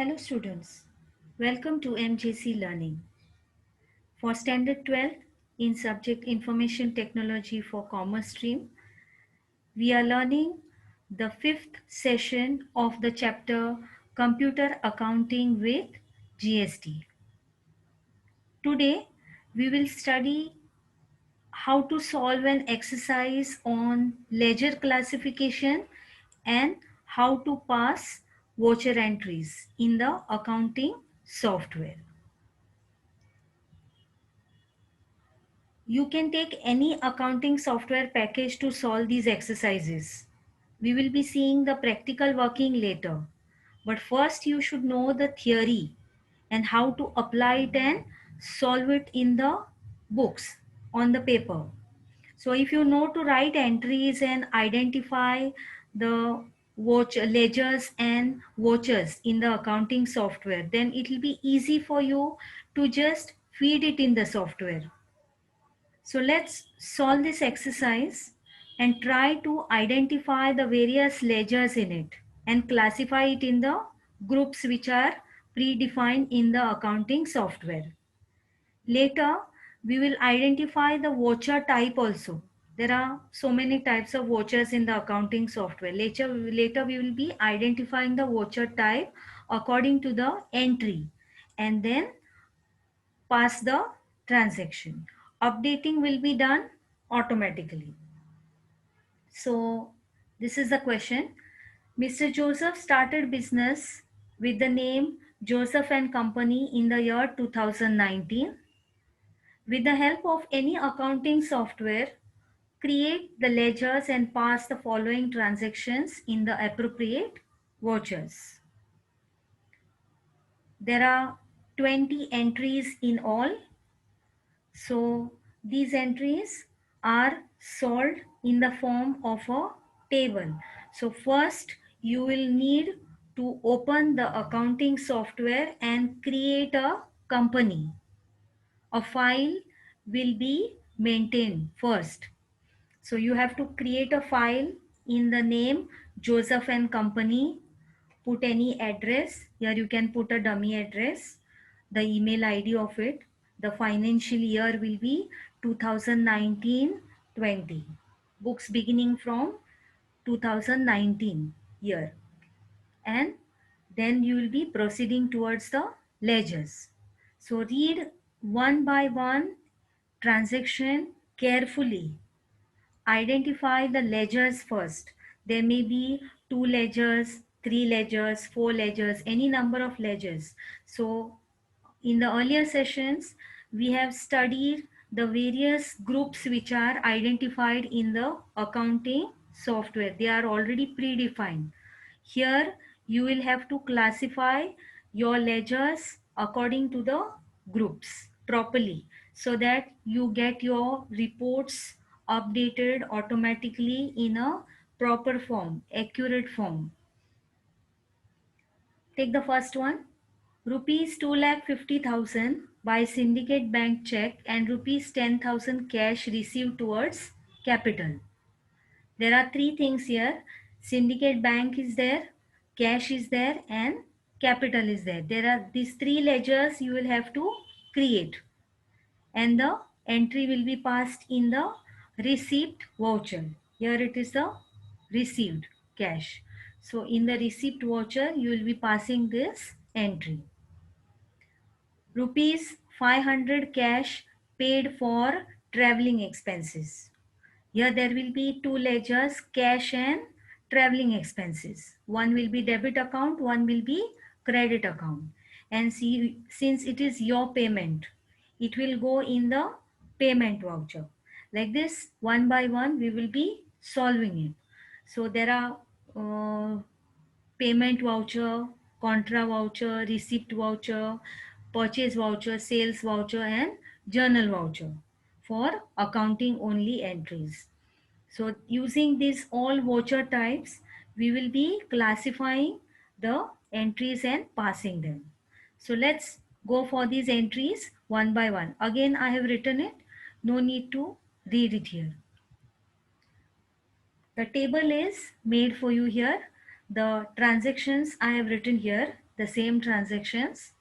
Hello students, welcome to MJC Learning. For Standard 12 in subject Information Technology for Commerce stream, we are learning the fifth session of the chapter Computer Accounting with GST. Today we will study how to solve an exercise on ledger classification and how to pass voucher entries in the accounting software. You can take any accounting software package to solve these exercises. We will be seeing the practical working later. But first you should know the theory and how to apply it and solve it in the books on the paper. So if you know to write entries and identify the ledgers and vouchers in the accounting software, then it will be easy for you to just feed it in the software. So let's solve this exercise and try to identify the various ledgers in it and classify it in the groups which are predefined in the accounting software. Later, we will identify the voucher type also. There are so many types of vouchers in the accounting software. Later we will be identifying the voucher type according to the entry and then pass the transaction. Updating will be done automatically. So this is the question. Mr. Joseph started business with the name Joseph and Company in the year 2019. With the help of any accounting software, create the ledgers and pass the following transactions in the appropriate vouchers. There are 20 entries in all. So these entries are solved in the form of a table. So first you will need to open the accounting software and create a company. A file will be maintained first. So you have to create a file in the name Joseph and Company. Put any address. Here you can put a dummy address, the email ID of it. The financial year will be 2019-20. Books beginning from 2019 year. And then you will be proceeding towards the ledgers. So read one by one transaction carefully. Identify the ledgers first. There may be 2 ledgers, 3 ledgers, 4 ledgers, any number of ledgers. So in the earlier sessions, we have studied the various groups which are identified in the accounting software. They are already predefined. Here you will have to classify your ledgers according to the groups properly so that you get your reports updated automatically in a proper form, accurate form. Take the first one. Rupees 2,50,000 by syndicate bank check and rupees 10,000 cash received towards capital. There are three things here. Syndicate bank is there, cash is there, and capital is there. There are these three ledgers you will have to create, and the entry will be passed in the receipt voucher. Here it is the received cash. So in the receipt voucher, you will be passing this entry. Rupees 500 cash paid for traveling expenses. Here there will be two ledgers, cash and traveling expenses. One will be debit account, one will be credit account. And see, since it is your payment, it will go in the payment voucher. Like this, one by one, we will be solving it. So there are payment voucher, contra voucher, receipt voucher, purchase voucher, sales voucher, and journal voucher for accounting only entries. So using these all voucher types, we will be classifying the entries and passing them. So let's go for these entries one by one. Again, I have written it. No need to read it here. The table is made for you here. The transactions I have written here. the same transactions,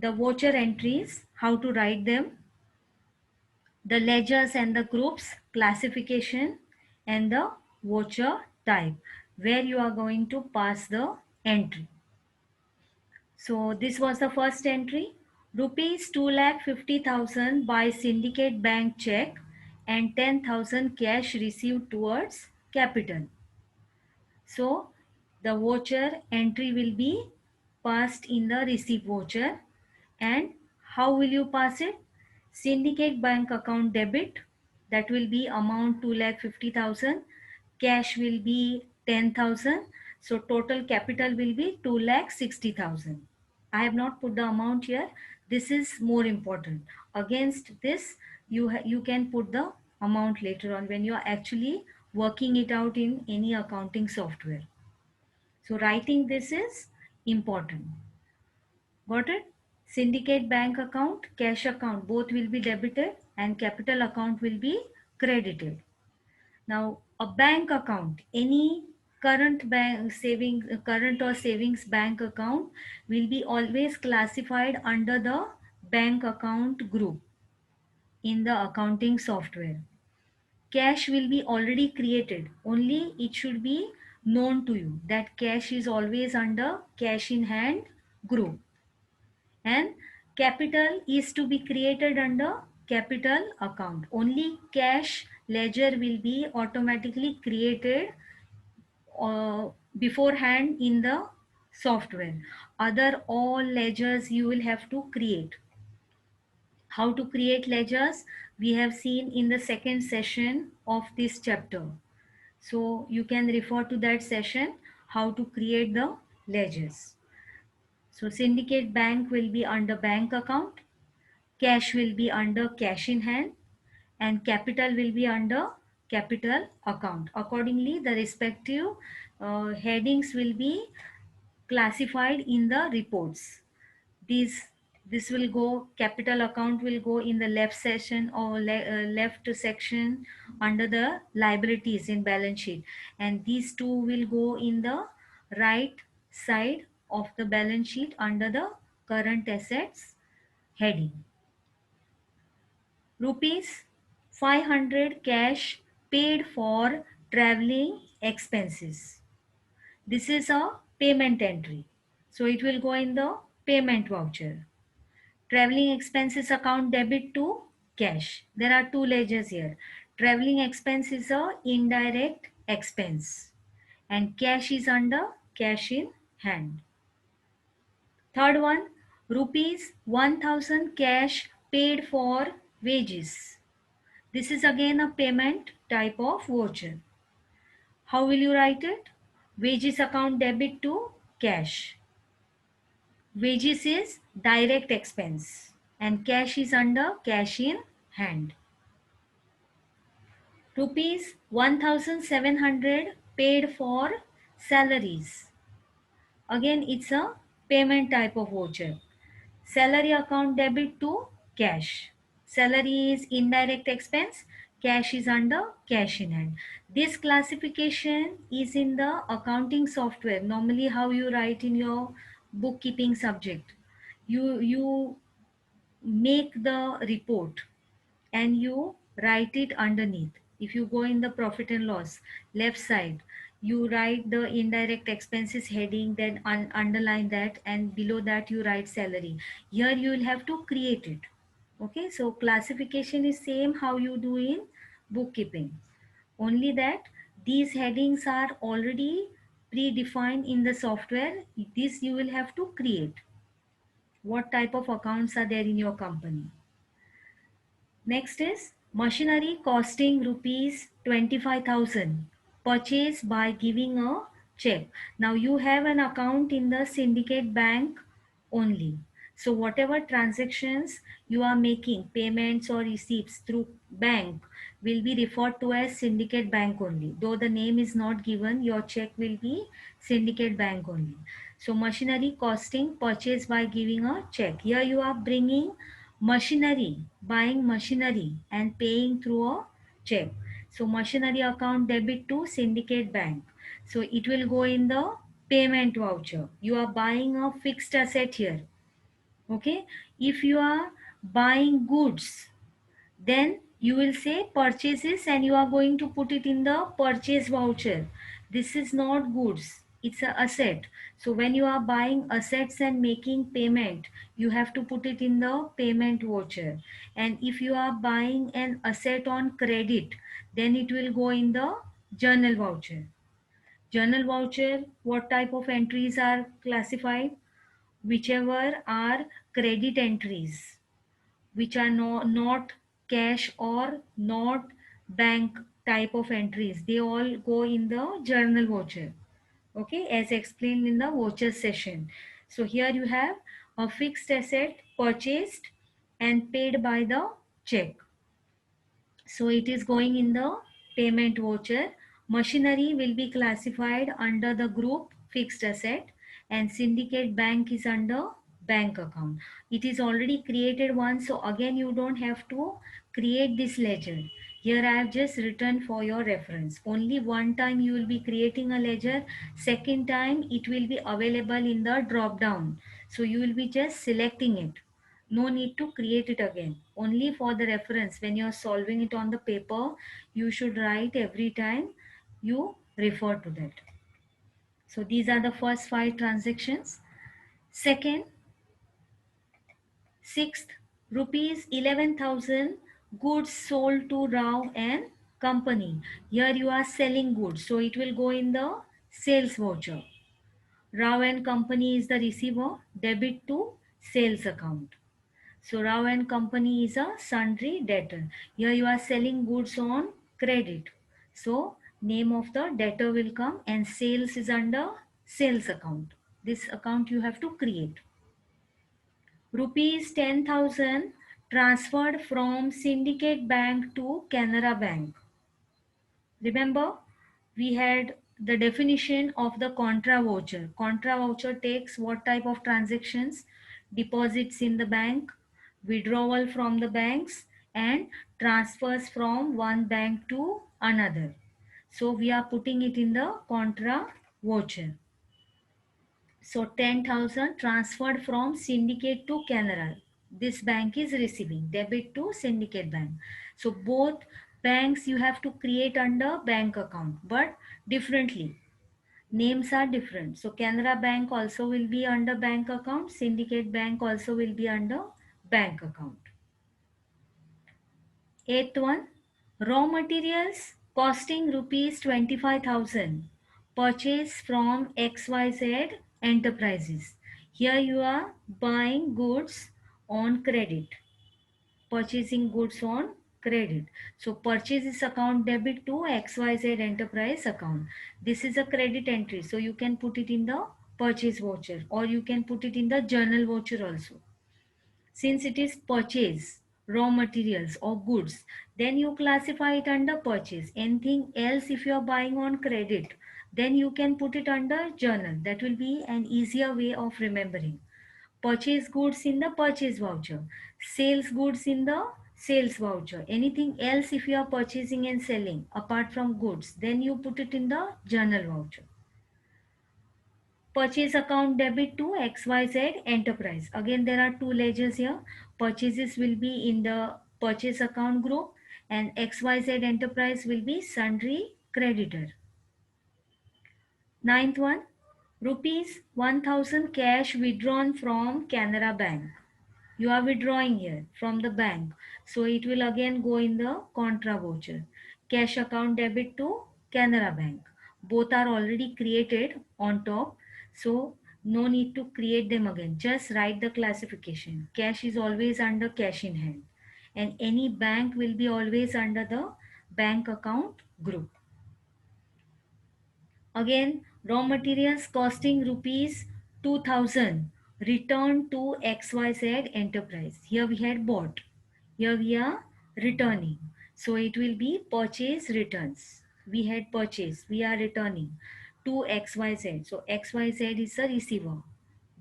the voucher entries, how to write them, the ledgers and the groups classification, and the voucher type where you are going to pass the entry. So this was the first entry. Rupees 2,50,000 by syndicate bank check and 10,000 cash received towards capital. So the voucher entry will be passed in the receipt voucher. And how will you pass it? Syndicate bank account debit, that will be amount 2,50,000. Cash will be 10,000. So total capital will be 2,60,000. I have not put the amount here. This is more important. Against this, you can put the amount later on when you are actually working it out in any accounting software. So writing this is important. Got it? Syndicate bank account, cash account, both will be debited and capital account will be credited. Now, a bank account, any current or savings bank account will be always classified under the bank account group in the accounting software. Cash will be already created, only it should be known to you that cash is always under cash in hand group, and capital is to be created under capital account. Only cash ledger will be automatically created beforehand in the software. Other all ledgers you will have to create. How to create ledgers we have seen in the second session of this chapter. So you can refer to that session, how to create the ledgers. So syndicate bank will be under bank account, cash will be under cash in hand, and capital will be under capital account. Accordingly, the respective headings will be classified in the reports. These this will go, capital account will go in the left section or left section under the liabilities in balance sheet, and these two will go in the right side of the balance sheet under the current assets heading. Rupees 500 cash paid for traveling expenses. This is a payment entry. So it will go in the payment voucher. Traveling expenses account debit to cash. There are two ledgers here. Traveling expense is a indirect expense and cash is under cash in hand. Third one, rupees 1,000 cash paid for wages. This is again a payment type of voucher. How will you write it? Wages account debit to cash. Wages is direct expense and cash is under cash in hand. Rupees 1,700 paid for salaries. Again, it's a payment type of voucher. Salary account debit to cash. Salary is indirect expense. Cash is under cash in hand. This classification is in the accounting software. Normally, how you write in your bookkeeping subject. You make the report and you write it underneath. If you go in the profit and loss, left side, you write the indirect expenses heading, then underline that, and below that you write salary. Here you will have to create it. Okay, so classification is same how you do in bookkeeping. Only that these headings are already predefined in the software. This you will have to create. What type of accounts are there in your company? Next is machinery costing rupees 25,000 purchased by giving a check. Now you have an account in the syndicate bank only. So whatever transactions you are making, payments or receipts through bank will be referred to as syndicate bank only. Though the name is not given, your check will be syndicate bank only. So machinery costing purchased by giving a check. Here you are bringing machinery, buying machinery and paying through a check. So machinery account debit to syndicate bank. So it will go in the payment voucher. You are buying a fixed asset here. Okay. If you are buying goods, then you will say purchases and you are going to put it in the purchase voucher. This is not goods, it's a asset. So when you are buying assets and making payment, you have to put it in the payment voucher. And if you are buying an asset on credit, then it will go in the journal voucher. Journal voucher, what type of entries are classified? Whichever are credit entries, which are not cash or not bank type of entries, they all go in the journal voucher. Okay, as explained in the voucher session. So here you have a fixed asset purchased and paid by the check. So it is going in the payment voucher. Machinery will be classified under the group fixed asset, and syndicate bank is under bank account. It is already created once, so again you don't have to create this ledger. Here I have just written for your reference. Only one time you will be creating a ledger. Second time it will be available in the drop down. So you will be just selecting it. No need to create it again. Only for the reference, when you're solving it on the paper, you should write every time you refer to that. So these are the first 5 transactions. Second, sixth, rupees 11,000 goods sold to Rao and company. Here you are selling goods, so it will go in the sales voucher. Rao and company is the receiver, debit to sales account. So Rao and Company is a sundry debtor. Here you are selling goods on credit. So name of the debtor will come and sales is under sales account. This account you have to create. Rupees 10,000 transferred from Syndicate Bank to Canara Bank. Remember, we had the definition of the contra voucher. Contra voucher takes what type of transactions? Deposits in the bank, withdrawal from the banks, and transfers from one bank to another. So we are putting it in the contra voucher. So 10,000 transferred from syndicate to Canara. This bank is receiving debit to syndicate bank. So both banks you have to create under bank account, but differently. Names are different. So Canara Bank also will be under bank account. Syndicate Bank also will be under bank account. Eighth one, raw materials costing rupees 25,000 purchase from XYZ enterprises. Here you are buying goods on credit, purchasing goods on credit. So purchases account debit to XYZ enterprise account. This is a credit entry. So you can put it in the purchase voucher or you can put it in the journal voucher also. Since it is purchase, raw materials or goods, then you classify it under purchase. Anything else if you are buying on credit, then you can put it under journal. That will be an easier way of remembering. Purchase goods in the purchase voucher, sales goods in the sales voucher. Anything else if you are purchasing and selling apart from goods, then you put it in the journal voucher. Purchase account debit to XYZ enterprise. Again, there are two ledgers here. Purchases will be in the purchase account group and XYZ enterprise will be sundry creditor. Ninth one, rupees 1,000 cash withdrawn from Canara Bank. You are withdrawing here from the bank. So it will again go in the contra voucher. Cash account debit to Canara Bank. Both are already created on top. So no need to create them again. Just write the classification. Cash is always under cash in hand. And any bank will be always under the bank account group. Again, raw materials costing rupees 2,000 returned to XYZ enterprise. Here we had bought. Here we are returning. So it will be purchase returns. We had purchase. We are returning to XYZ. So XYZ is the receiver.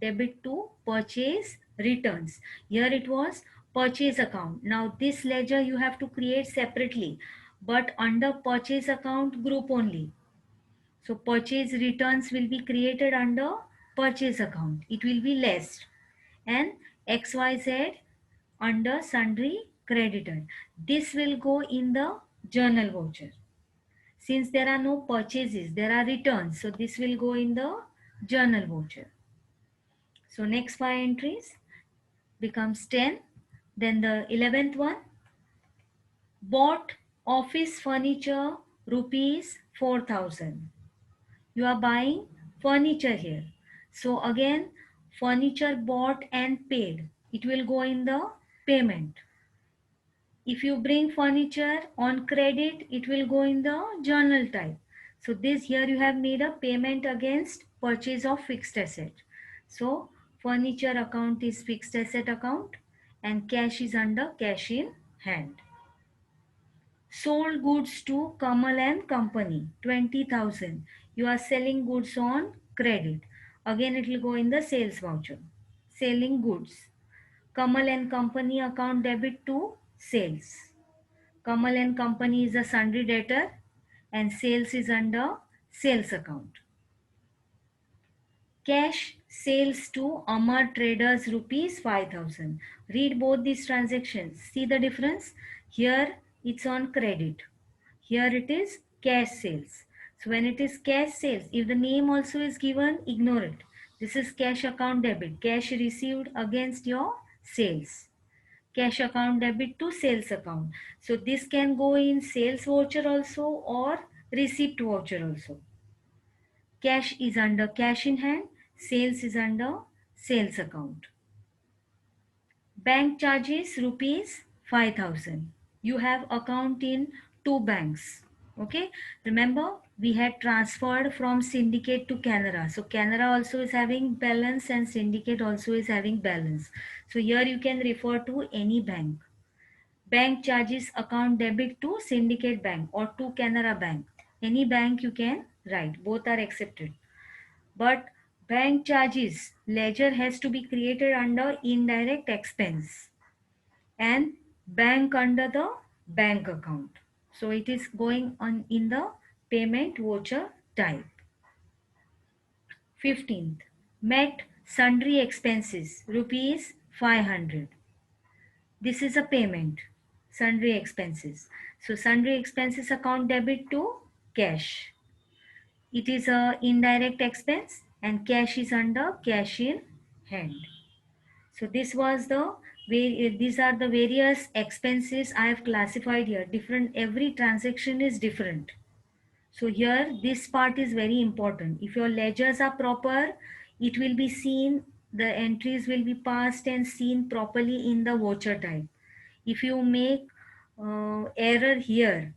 Debit to purchase returns. Here it was purchase account. Now this ledger you have to create separately, but under purchase account group only. So purchase returns will be created under purchase account. It will be less. And XYZ under sundry creditor. This will go in the journal voucher. Since there are no purchases, there are returns. So this will go in the journal voucher. So next 5 entries becomes 10. Then the 11th one, bought office furniture rupees 4,000. You are buying furniture here. So again, furniture bought and paid. It will go in the payment. If you bring furniture on credit, it will go in the journal type. So this here you have made a payment against purchase of fixed asset. So furniture account is fixed asset account and cash is under cash in hand. Sold goods to Kamal and Company, 20,000. You are selling goods on credit. Again, it will go in the sales voucher. Selling goods. Kamal and Company account debit to sales. Kamal and Company is a sundry debtor and sales is under sales account. Cash sales to Amar Traders rupees 5,000. Read both these transactions. See the difference? Here it's on credit. Here it is cash sales. So when it is cash sales, if the name also is given, ignore it. This is cash account debit. Cash received against your sales. Cash account debit to sales account. So this can go in sales voucher also or receipt voucher also. Cash is under cash in hand, sales is under sales account. Bank charges rupees 5,000. You have account in two banks. Okay. Remember we had transferred from syndicate to Canara. So Canara also is having balance and syndicate also is having balance. So here you can refer to any bank. Bank charges account debit to syndicate bank or to Canara bank. Any bank you can write. Both are accepted. But bank charges ledger has to be created under indirect expense and bank under the bank account. So it is going on in the payment voucher type. 15th, met sundry expenses rupees 500. This is a payment, sundry expenses. So sundry expenses account debit to cash. It is a indirect expense and cash is under cash in hand. So this was the these are the various expenses I have classified here. Different, every transaction is different. So here this part is very important. If your ledgers are proper, it will be seen, the entries will be passed and seen properly in the voucher type. If you make error here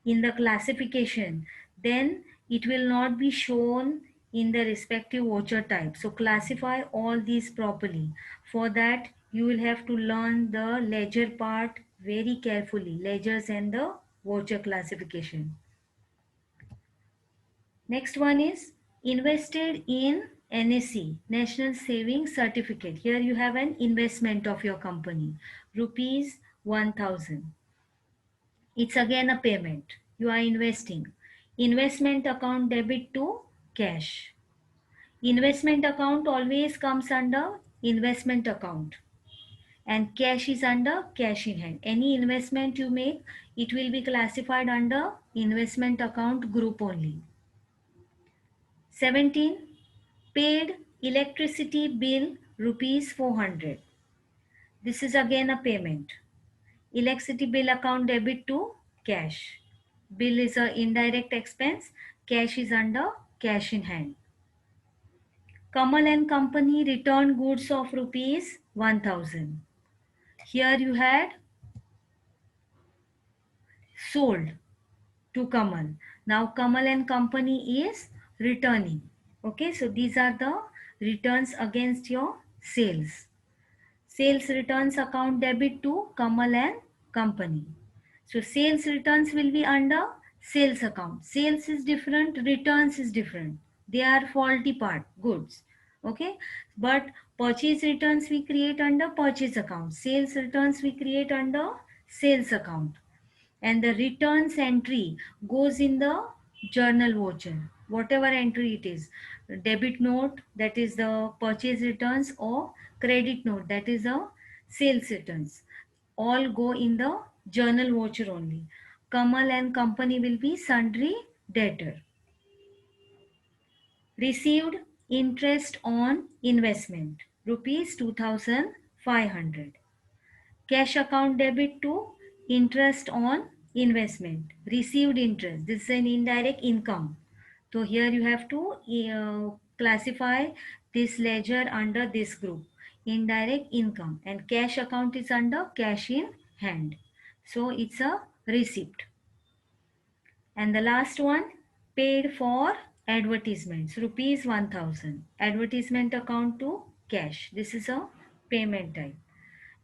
in the classification, then it will not be shown in the respective voucher type. So classify all these properly. For that you will have to learn the ledger part very carefully, ledgers and the voucher classification. Next one is invested in NSC, National Savings Certificate. Here you have an investment of your company, rupees 1,000. It's again a payment. You are investing. Investment account debit to cash. Investment account always comes under investment account and cash is under cash in hand. Any investment you make, it will be classified under investment account group only. 17. Paid electricity bill rupees 400. This is again a payment. Electricity bill account debit to cash. Bill is a indirect expense. Cash is under cash in hand. Kamal and Company returned goods of rupees 1,000. Here you had sold to Kamal. Now Kamal and Company is returning. Okay, so these are the returns against your sales. Sales returns account debit to Kamal and Company. So sales returns will be under sales account. Sales is different, returns is different. They are faulty part, goods. Okay. But purchase returns we create under purchase account. Sales returns we create under sales account. And the returns entry goes in the journal voucher. whatever entry it is, debit note, that is the purchase returns, or credit note, that is the sales returns, all go in the journal voucher only. Kamal and company will be sundry debtor. Received interest on investment, rupees 2500. Cash account debit to interest on investment. Received interest. This is an indirect income. So here you have to classify this ledger under this group. Indirect income, and cash account is under cash in hand. So it's a receipt. And the last one, paid for advertisements, rupees 1000. Advertisement account to cash. This is a payment type.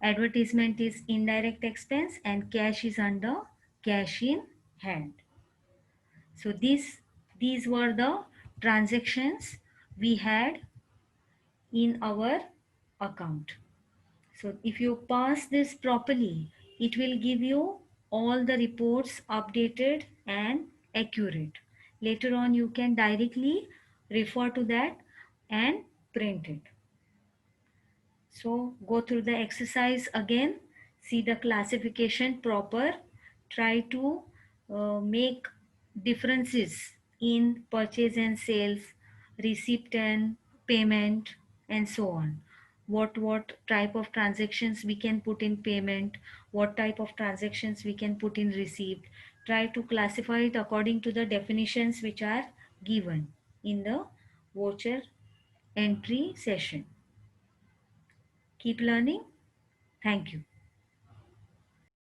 Advertisement is indirect expense and cash is under cash in hand. So these were the transactions we had in our account. So if you pass this properly, it will give you all the reports updated and accurate. Later on, you can directly refer to that and print it. So go through the exercise again, see the classification proper, try to make differences in purchase and sales, receipt and payment, and so on. What type of transactions we can put in payment, what type of transactions we can put in receipt. Try to classify it according to the definitions which are given in the voucher entry session. Keep learning. Thank you.